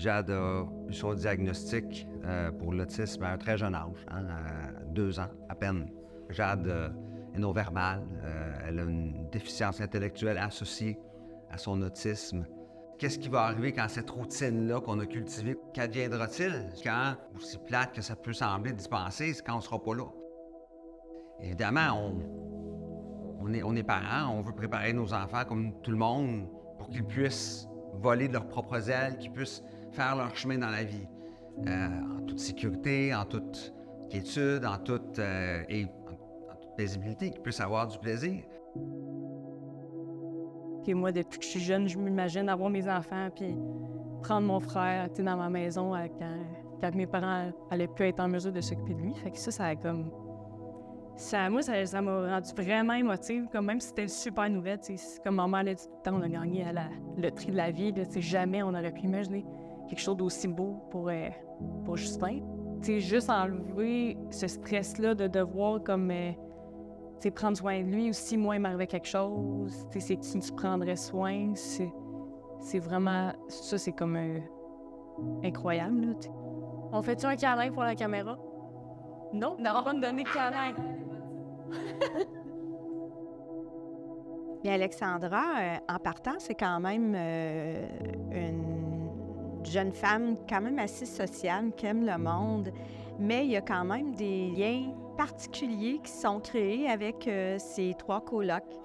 Jade a eu son diagnostic pour l'autisme à un très jeune âge, à 2 ans à peine. Jade est non-verbale, elle a une déficience intellectuelle associée à son autisme. Qu'est-ce qui va arriver quand cette routine-là qu'on a cultivée, qu'adviendra-t-il quand, aussi plate que ça peut sembler dispenser, c'est quand on ne sera pas là? Évidemment, on est parents, on veut préparer nos enfants comme tout le monde pour qu'ils puissent voler de leurs propres ailes, qu'ils puissent faire leur chemin dans la vie, en toute sécurité, en toute quiétude, en toute paisibilité, qu'ils puissent avoir du plaisir. Puis moi, depuis que je suis jeune, je m'imagine avoir mes enfants puis prendre mon frère dans ma maison quand mes parents allaient plus être en mesure de s'occuper de lui. Fait que ça a comme... Ça m'a rendu vraiment émotive, comme même si c'était une super nouvelle. Comme maman l'a dit tout le temps, on a gagné à la loterie de la vie. Là, jamais on aurait pu imaginer quelque chose d'aussi beau pour Justin. Juste enlever ce stress-là de devoir comme... prendre soin de lui aussi, moi, il m'arrivait quelque chose, c'est qui tu prendrais soin, c'est vraiment, ça, c'est comme incroyable, là, t'sais. On fait-tu un câlin pour la caméra? Non, on va pas me donner de câlin. Bien, Alexandra, en partant, c'est quand même une jeune femme quand même assez sociale, qui aime le monde, mais il y a quand même des liens particuliers qui sont créés avec ses 3 colocs.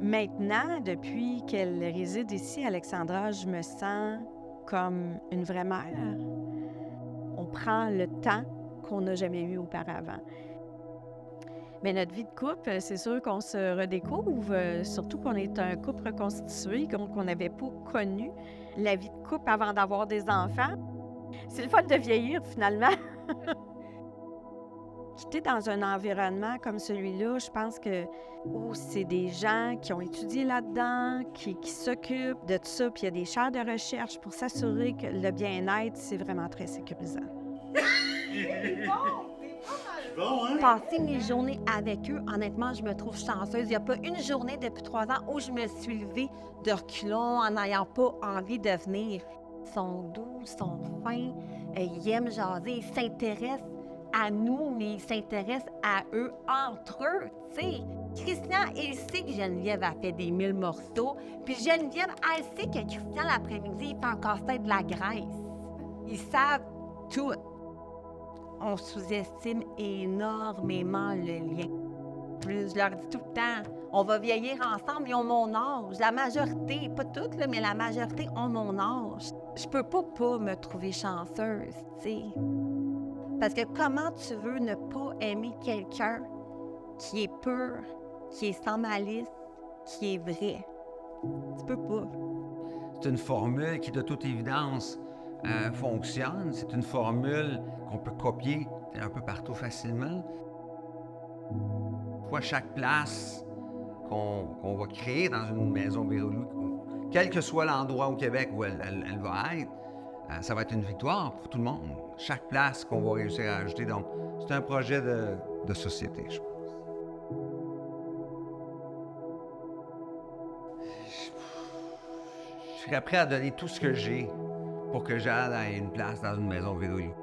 Maintenant, depuis qu'elle réside ici, Alexandra, je me sens comme une vraie mère. On prend le temps qu'on n'a jamais eu auparavant. Mais notre vie de couple, c'est sûr qu'on se redécouvre, surtout qu'on est un couple reconstitué, qu'on n'avait pas connu la vie de couple avant d'avoir des enfants. C'est le fun de vieillir, finalement. Quitter dans un environnement comme celui-là, je pense que c'est des gens qui ont étudié là-dedans, qui s'occupent de tout ça, puis il y a des chaires de recherche pour s'assurer que le bien-être, c'est vraiment très sécurisant. Bon, hein? Passer mes journées avec eux, honnêtement, je me trouve chanceuse. Il n'y a pas une journée depuis 3 ans où je me suis levée de reculons en n'ayant pas envie de venir. Ils sont doux, ils sont fins, ils aiment jaser, ils s'intéressent à nous, mais ils s'intéressent à eux, entre eux, tu sais. Christian, il sait que Geneviève a fait des 1000 morceaux, puis Geneviève, elle sait que Christian, l'après-midi, il fait encore ça de la graisse. Ils savent tout. On sous-estime énormément le lien. Plus, je leur dis tout le temps, on va vieillir ensemble, ils ont mon âge. La majorité, pas toutes, là, mais la majorité ont mon âge. Je peux pas me trouver chanceuse, tu sais. Parce que comment tu veux ne pas aimer quelqu'un qui est pur, qui est sans malice, qui est vrai? Tu peux pas. C'est une formule qui, de toute évidence, fonctionne. C'est une formule qu'on peut copier un peu partout facilement. Pour chaque place qu'on va créer dans une maison Véroloup, quel que soit l'endroit au Québec où elle va être, ça va être une victoire pour tout le monde. Chaque place qu'on va réussir à ajouter. Donc, c'est un projet de société, je pense. Je serais prêt à donner tout ce que j'ai pour que Jade ait une place dans une maison Véroloup.